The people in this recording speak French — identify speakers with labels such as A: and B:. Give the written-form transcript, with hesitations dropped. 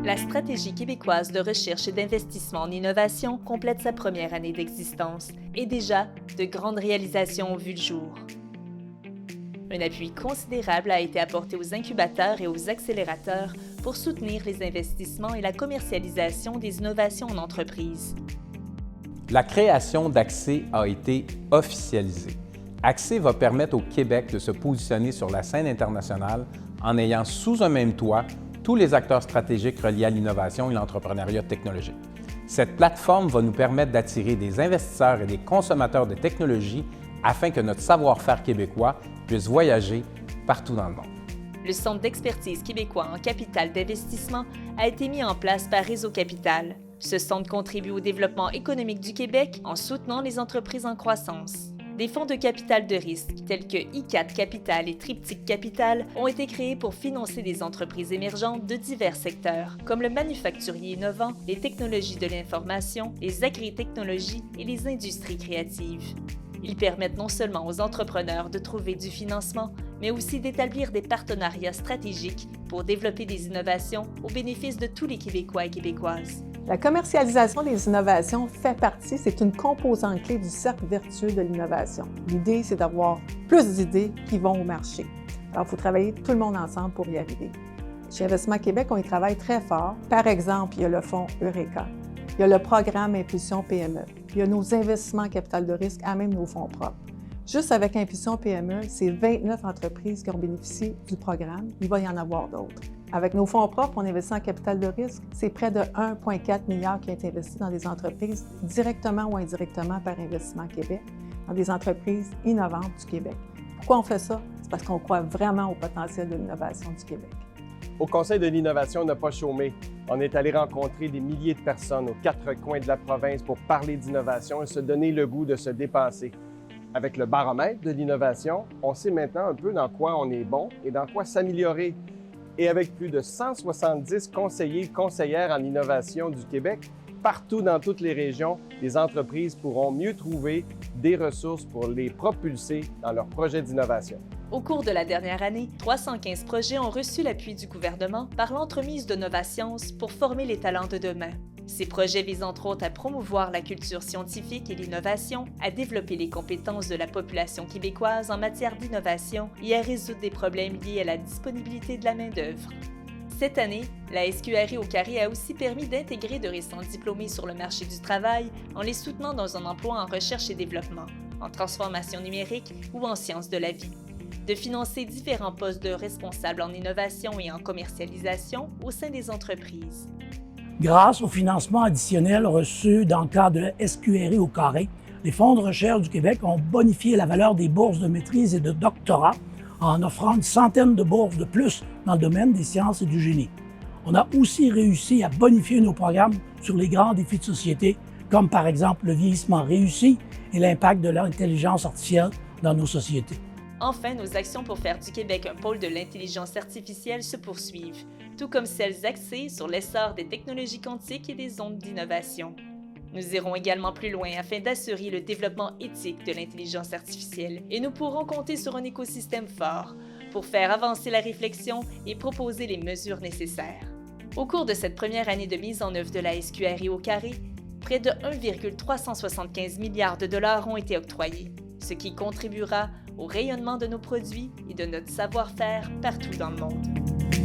A: La stratégie québécoise de recherche et d'investissement en innovation complète sa première année d'existence et déjà, de grandes réalisations ont vu le jour. Un appui considérable a été apporté aux incubateurs et aux accélérateurs pour soutenir les investissements et la commercialisation des innovations en entreprise.
B: La création d'Accès a été officialisée. Accès va permettre au Québec de se positionner sur la scène internationale en ayant sous un même toit tous les acteurs stratégiques reliés à l'innovation et l'entrepreneuriat technologique. Cette plateforme va nous permettre d'attirer des investisseurs et des consommateurs de technologie afin que notre savoir-faire québécois puisse voyager partout dans le monde.
A: Le Centre d'expertise québécois en capital d'investissement a été mis en place par Réseau Capital. Ce centre contribue au développement économique du Québec en soutenant les entreprises en croissance. Des fonds de capital de risque tels que I4 Capital et Triptyque Capital ont été créés pour financer des entreprises émergentes de divers secteurs, comme le manufacturier innovant, les technologies de l'information, les agritechnologies et les industries créatives. Ils permettent non seulement aux entrepreneurs de trouver du financement, mais aussi d'établir des partenariats stratégiques pour développer des innovations au bénéfice de tous les Québécois et Québécoises.
C: La commercialisation des innovations fait partie, c'est une composante clé du cercle vertueux de l'innovation. L'idée, c'est d'avoir plus d'idées qui vont au marché. Alors, il faut travailler tout le monde ensemble pour y arriver. Chez Investissement Québec, on y travaille très fort. Par exemple, il y a le fonds Eureka, il y a le programme Impulsion PME, il y a nos investissements en capital de risque, à même nos fonds propres. Juste avec Impulsion PME, c'est 29 entreprises qui ont bénéficié du programme. Il va y en avoir d'autres. Avec nos fonds propres, on investit en capital de risque. C'est près de 1,4 milliard qui est investi dans des entreprises directement ou indirectement par Investissement Québec, dans des entreprises innovantes du Québec. Pourquoi on fait ça? C'est parce qu'on croit vraiment au potentiel de l'innovation du Québec.
D: Au Conseil de l'innovation, on n'a pas chômé. On est allé rencontrer des milliers de personnes aux quatre coins de la province pour parler d'innovation et se donner le goût de se dépasser. Avec le baromètre de l'innovation, on sait maintenant un peu dans quoi on est bon et dans quoi s'améliorer. Et avec plus de 170 conseillers et conseillères en innovation du Québec, partout dans toutes les régions, les entreprises pourront mieux trouver des ressources pour les propulser dans leurs projets d'innovation.
A: Au cours de la dernière année, 315 projets ont reçu l'appui du gouvernement par l'entremise de Novascience pour former les talents de demain. Ces projets visent entre autres à promouvoir la culture scientifique et l'innovation, à développer les compétences de la population québécoise en matière d'innovation et à résoudre des problèmes liés à la disponibilité de la main-d'œuvre. Cette année, la SQRI au Carré a aussi permis d'intégrer de récents diplômés sur le marché du travail en les soutenant dans un emploi en recherche et développement, en transformation numérique ou en sciences de la vie, de financer différents postes de responsables en innovation et en commercialisation au sein des entreprises.
E: Grâce au financement additionnel reçu dans le cadre de la SQRI au Carré, les fonds de recherche du Québec ont bonifié la valeur des bourses de maîtrise et de doctorat en offrant une centaine de bourses de plus dans le domaine des sciences et du génie. On a aussi réussi à bonifier nos programmes sur les grands défis de société, comme par exemple le vieillissement réussi et l'impact de l'intelligence artificielle dans nos sociétés.
A: Enfin, nos actions pour faire du Québec un pôle de l'intelligence artificielle se poursuivent, tout comme celles axées sur l'essor des technologies quantiques et des ondes d'innovation. Nous irons également plus loin afin d'assurer le développement éthique de l'intelligence artificielle et nous pourrons compter sur un écosystème fort pour faire avancer la réflexion et proposer les mesures nécessaires. Au cours de cette première année de mise en œuvre de la SQRI au Carré, près de 1,375 milliard de dollars ont été octroyés, ce qui contribuera au rayonnement de nos produits et de notre savoir-faire partout dans le monde.